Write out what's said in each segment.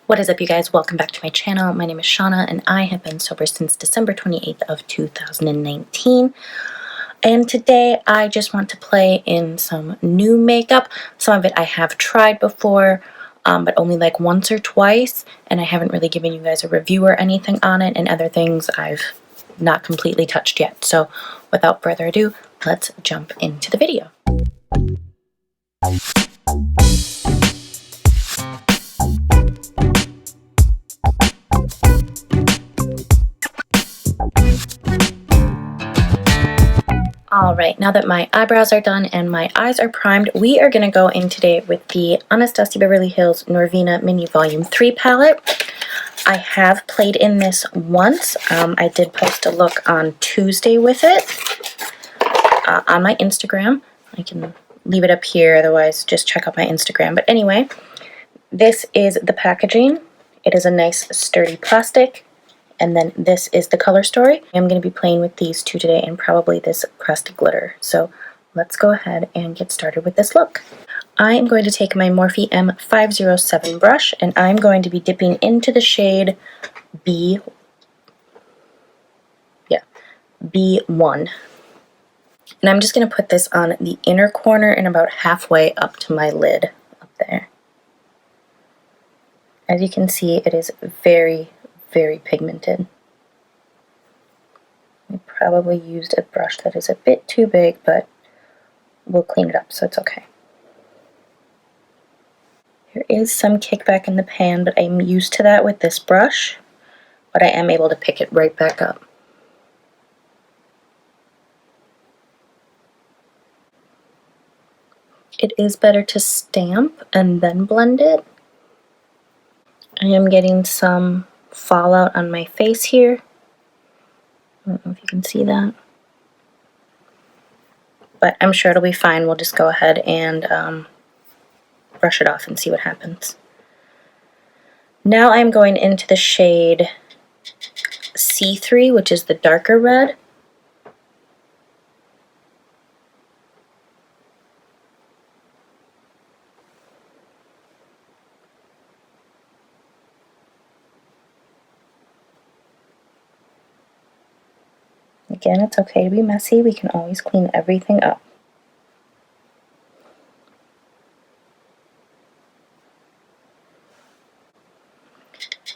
What is up, you guys? Welcome back to my channel. My name is Shanna and I have been sober since December 28th of 2019. And today I just want to play in some new makeup. Some of it I have tried before, but only like once or twice, and I haven't really given you guys a review or anything on it, and other things I've not completely touched yet. So without further ado, let's jump into the video. Alright, now that my eyebrows are done and my eyes are primed, we are going to go in today with the Anastasia Beverly Hills Norvina Mini Volume 3 palette. I have played in this once. I did post a look on Tuesday with it on my Instagram. I can leave it up here, otherwise just check out my Instagram. But anyway, this is the packaging. It is a nice sturdy plastic. And then this is the color story. I'm going to be playing with these two today and probably this crusted glitter. So let's go ahead and get started with this look. I am going to take my Morphe M507 brush and I'm going to be dipping into the shade B1. And I'm just going to put this on the inner corner and about halfway up to my lid up there. As you can see, it is very pigmented. I probably used a brush that is a bit too big, but we'll clean it up, so it's okay. There is some kickback in the pan, but I'm used to that with this brush, but I am able to pick it right back up. It is better to stamp and then blend it. I am getting some fallout on my face here. I don't know if you can see that. But I'm sure it'll be fine. We'll just go ahead and brush it off and see what happens. Now I'm going into the shade C3, which is the darker red. Again, it's okay to be messy. We can always clean everything up.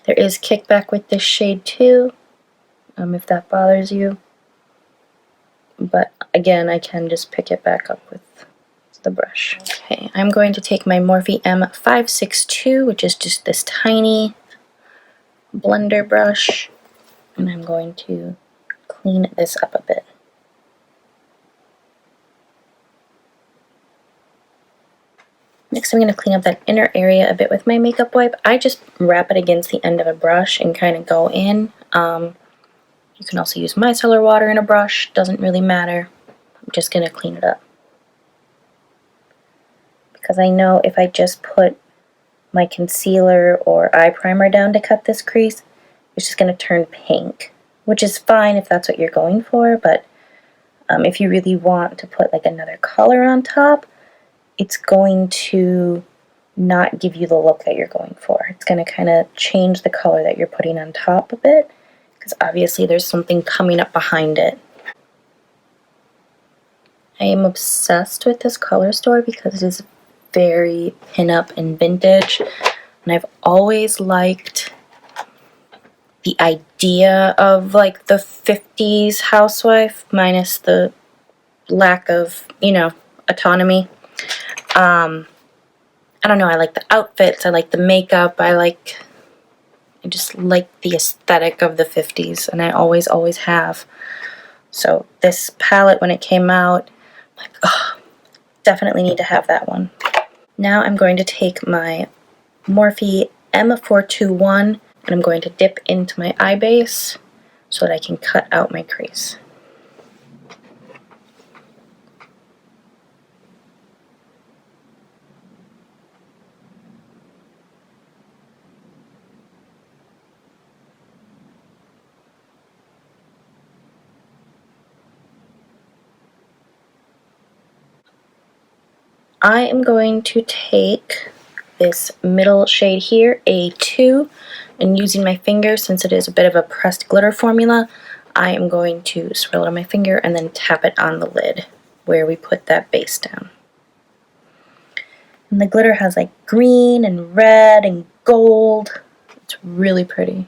There is kickback with this shade too, if that bothers you. But again, I can just pick it back up with the brush. Okay, I'm going to take my Morphe M562, which is just this tiny blender brush, and I'm going to clean this up a bit. Next, I'm going to clean up that inner area a bit with my makeup wipe. I just wrap it against the end of a brush and kind of go in. You can also use micellar water in a brush, doesn't really matter. I'm just going to clean it up. Because I know if I just put my concealer or eye primer down to cut this crease, it's just going to turn pink, which is fine if that's what you're going for, but if you really want to put like another color on top, it's going to not give you the look that you're going for. It's going to kind of change the color that you're putting on top a bit, because obviously there's something coming up behind it. I am obsessed with this color store because it is very pin-up and vintage, and I've always liked the idea of like the 50s housewife minus the lack of, autonomy. I don't know, I like the outfits, I like the makeup, I just like the aesthetic of the 50s, and I always have. So this palette, when it came out, I'm like, oh, definitely need to have that one. Now I'm going to take my Morphe M421 and I'm going to dip into my eye base so that I can cut out my crease. I am going to take this middle shade here, A2, and using my finger, since it is a bit of a pressed glitter formula, I am going to swirl it on my finger and then tap it on the lid where we put that base down. And the glitter has like green and red and gold. It's really pretty.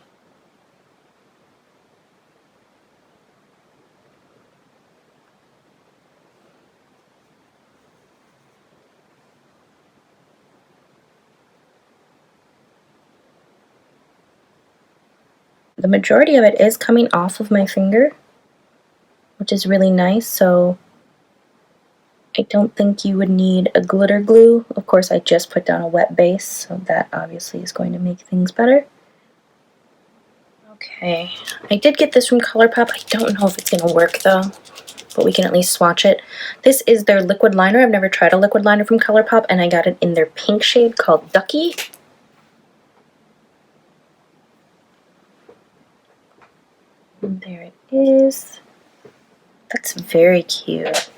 The majority of it is coming off of my finger, which is really nice, so I don't think you would need a glitter glue. Of course, I just put down a wet base, so that obviously is going to make things better. Okay, I did get this from ColourPop. I don't know if it's going to work though, but we can at least swatch it. This is their liquid liner. I've never tried a liquid liner from ColourPop, and I got it in their pink shade called Ducky. And there it is. That's very cute.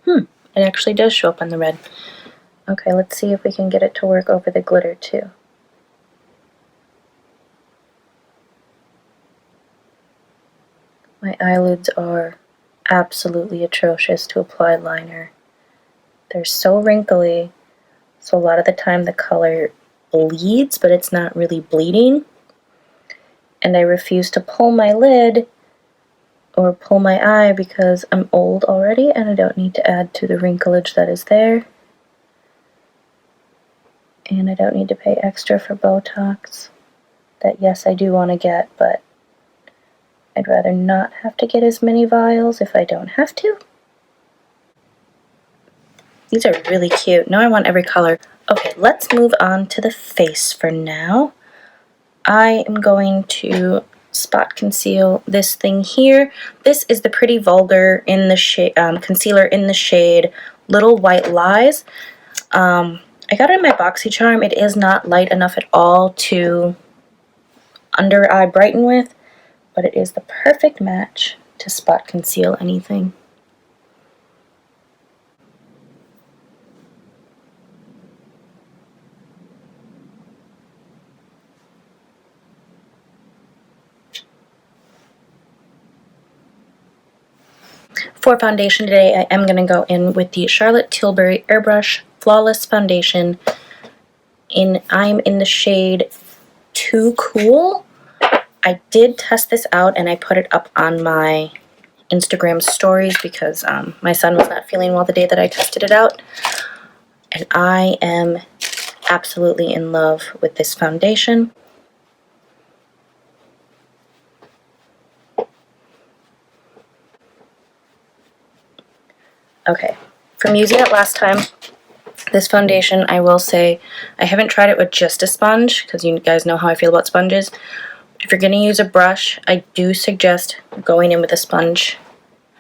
It actually does show up on the red. Okay, let's see if we can get it to work over the glitter too. My eyelids are absolutely atrocious to apply liner. They're so wrinkly, so a lot of the time the color bleeds, but it's not really bleeding. And I refuse to pull my lid or pull my eye because I'm old already and I don't need to add to the wrinklage that is there. And I don't need to pay extra for Botox. That, yes, I do want to get, but I'd rather not have to get as many vials if I don't have to. These are really cute. Now I want every color. Okay, let's move on to the face for now. I am going to spot conceal this thing here. This is the Pretty Vulgar in the shade concealer in the shade Little White Lies. I got it in my Boxy Charm. It is not light enough at all to under eye brighten with, but it is the perfect match to spot conceal anything. For foundation today, I am going to go in with the Charlotte Tilbury Airbrush Flawless Foundation. I'm in the shade Too Cool. I did test this out and I put it up on my Instagram stories because my son was not feeling well the day that I tested it out. And I am absolutely in love with this foundation. Okay, from using it last time, this foundation, I will say, I haven't tried it with just a sponge, because you guys know how I feel about sponges. If you're going to use a brush, I do suggest going in with a sponge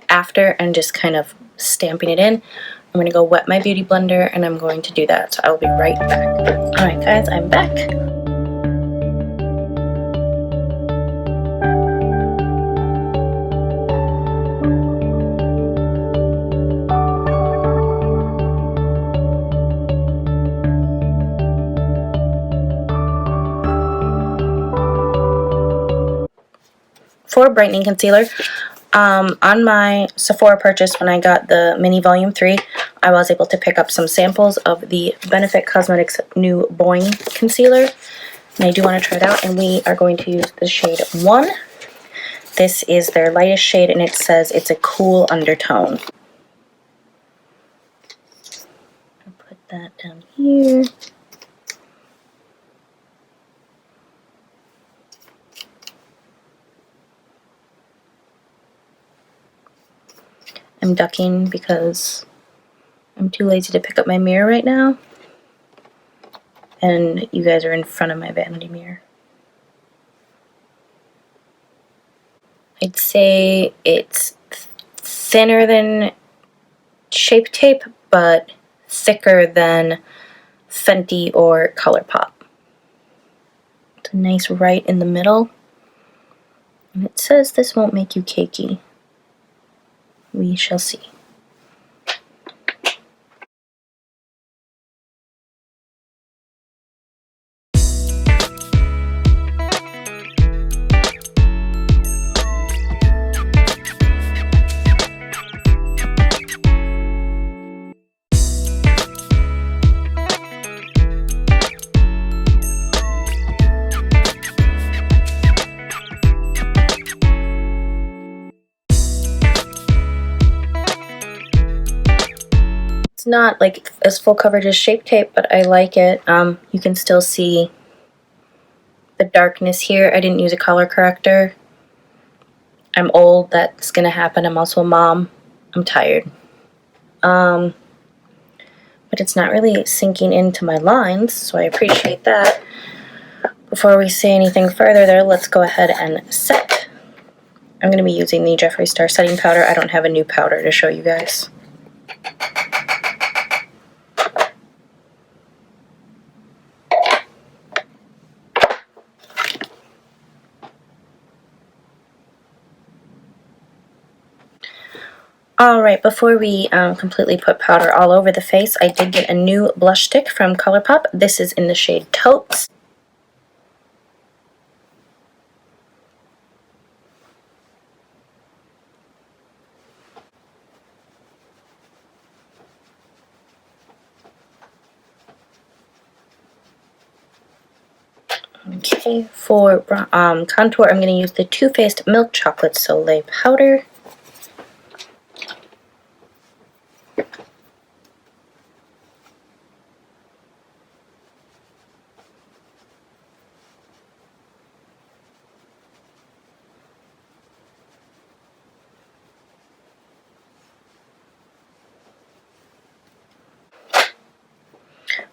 after and just kind of stamping it in. I'm going to go wet my beauty blender, and I'm going to do that, so I will be right back. Alright guys, I'm back. For brightening concealer, on my Sephora purchase when I got the mini volume 3, I was able to pick up some samples of the Benefit Cosmetics new Boing concealer, and I do want to try it out, and we are going to use the shade 1. This is their lightest shade, and it says it's a cool undertone. I'll put that down here. I'm ducking because I'm too lazy to pick up my mirror right now. And you guys are in front of my vanity mirror. I'd say it's thinner than Shape Tape, but thicker than Fenty or ColourPop. It's a nice right in the middle. And it says this won't make you cakey. We shall see. It's not like as full coverage as Shape Tape, but I like it. You can still see the darkness here. I didn't use a color corrector. I'm old, that's gonna happen. I'm also a mom. I'm tired. But it's not really sinking into my lines, so I appreciate that. Before we say anything further there, let's go ahead and set. I'm gonna be using the Jeffree Star setting powder. I don't have a new powder to show you guys. Alright, before we completely put powder all over the face, I did get a new blush stick from ColourPop. This is in the shade Taupes. Okay, for contour, I'm going to use the Too Faced Milk Chocolate Soleil powder.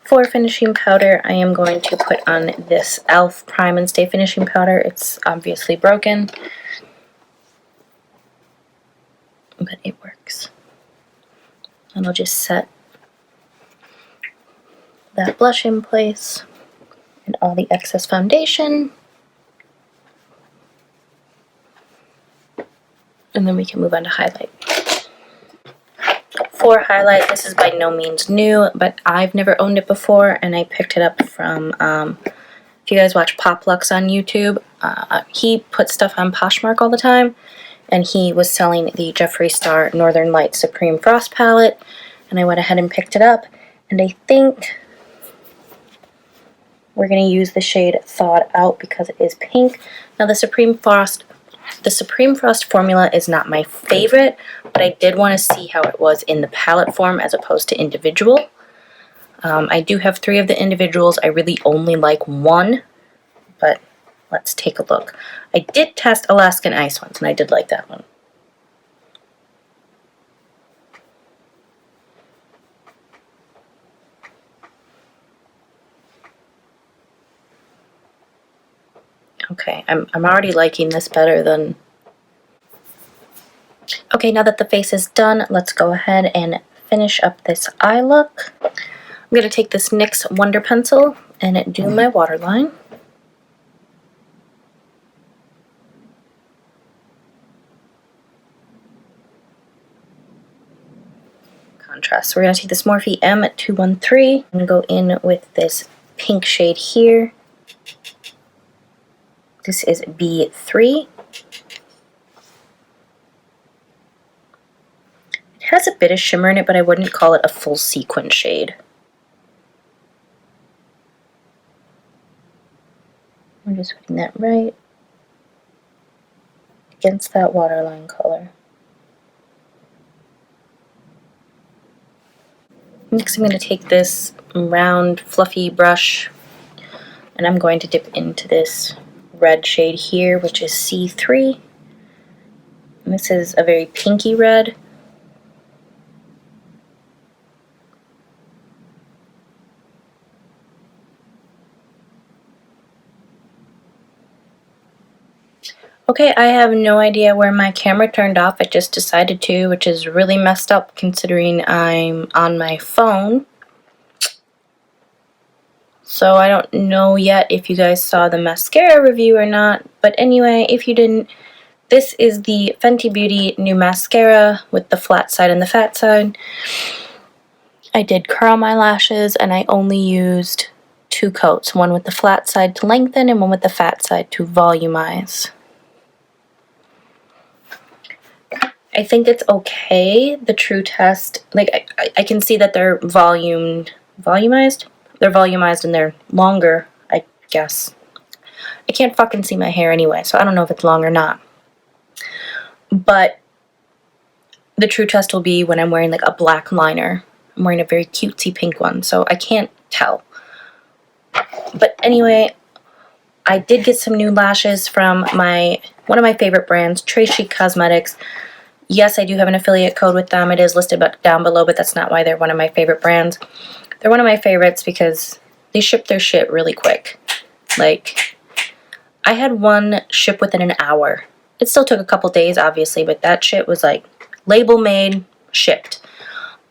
For finishing powder, I am going to put on this e.l.f. Prime and Stay finishing powder. It's obviously broken, but it works. And I'll just set that blush in place and all the excess foundation. And then we can move on to highlight. For highlight, this is by no means new, but I've never owned it before, and I picked it up from, if you guys watch Pop Lux on YouTube, he puts stuff on Poshmark all the time, and he was selling the Jeffree Star Northern Light Supreme Frost palette, and I went ahead and picked it up, and I think we're going to use the shade Thawed Out because it is pink. Now the Supreme Frost formula is not my favorite, but I did want to see how it was in the palette form as opposed to individual. I do have 3 of the individuals. I really only like one, but let's take a look. I did test Alaskan Ice once, and I did like that one. Okay, I'm already liking this better than... Okay, now that the face is done, let's go ahead and finish up this eye look. I'm going to take this NYX Wonder Pencil and do my waterline. Contrast. So we're going to take this Morphe M213 and go in with this pink shade here. This is B3. It has a bit of shimmer in it, but I wouldn't call it a full sequin shade. I'm just putting that right against that waterline color. Next I'm going to take this round fluffy brush and I'm going to dip into this red shade here, which is C3. And this is a very pinky red. Okay, I have no idea where my camera turned off. It just decided to, which is really messed up considering I'm on my phone. So I don't know yet if you guys saw the mascara review or not, but anyway, if you didn't, this is the Fenty Beauty new mascara with the flat side and the fat side. I did curl my lashes and I only used 2 coats, one with the flat side to lengthen and one with the fat side to volumize. I think it's okay. The True Test, like I can see that they're volumized. They're volumized and they're longer, I guess. I can't fucking see my hair anyway, so I don't know if it's long or not. But the True Test will be when I'm wearing like a black liner. I'm wearing a very cutesy pink one, so I can't tell. But anyway, I did get some new lashes from one of my favorite brands, Tracey Cosmetics. Yes, I do have an affiliate code with them. It is listed down below, but that's not why they're one of my favorite brands. They're one of my favorites because they ship their shit really quick. Like, I had one ship within an hour. It still took a couple days, obviously, but that shit was like label made, shipped.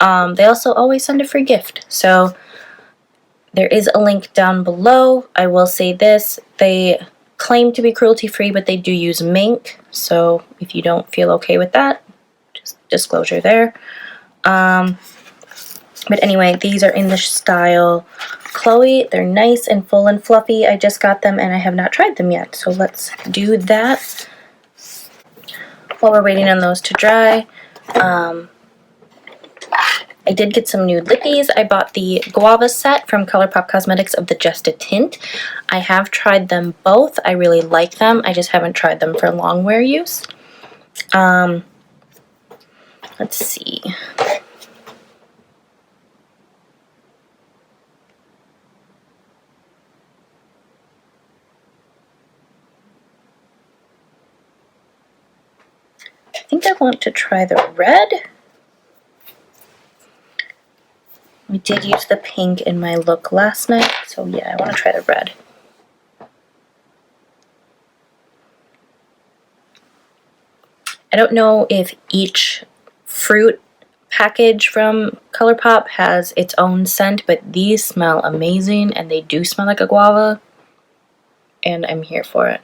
They also always send a free gift. So there is a link down below. I will say this. They claim to be cruelty-free, but they do use mink. So if you don't feel okay with that, just disclosure there. But anyway, these are in the style Chloe. They're nice and full and fluffy. I just got them and I have not tried them yet. So let's do that while we're waiting on those to dry. I did get some new lippies. I bought the Guava set from ColourPop Cosmetics of the Just a Tint. I have tried them both. I really like them. I just haven't tried them for long wear use. Let's see. I think I want to try the red. I did use the pink in my look last night, so yeah, I want to try the red. I don't know if each fruit package from ColourPop has its own scent, but these smell amazing, and they do smell like a guava, and I'm here for it.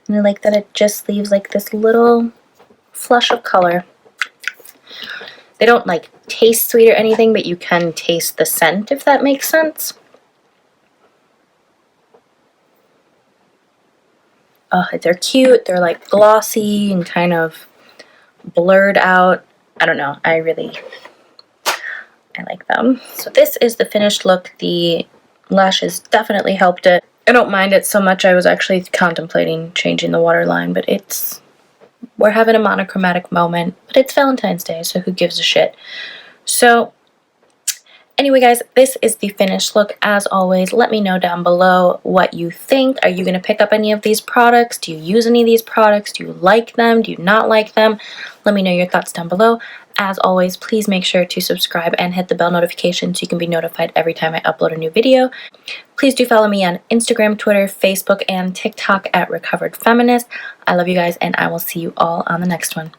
And I like that it just leaves like this little flush of color. They don't like taste sweet or anything, but you can taste the scent, if that makes sense. Oh, they're cute. They're like glossy and kind of blurred out. I don't know. I like them. So this is the finished look. The lashes definitely helped it. I don't mind it so much. I was actually contemplating changing the waterline, but we're having a monochromatic moment, but it's Valentine's Day, so who gives a shit? So anyway, guys, this is the finished look. As always, let me know down below what you think. Are you going to pick up any of these products? Do you use any of these products? Do you like them? Do you not like them? Let me know your thoughts down below. As always, please make sure to subscribe and hit the bell notification so you can be notified every time I upload a new video. Please do follow me on Instagram, Twitter, Facebook, and TikTok at Recovered Feminist. I love you guys, and I will see you all on the next one.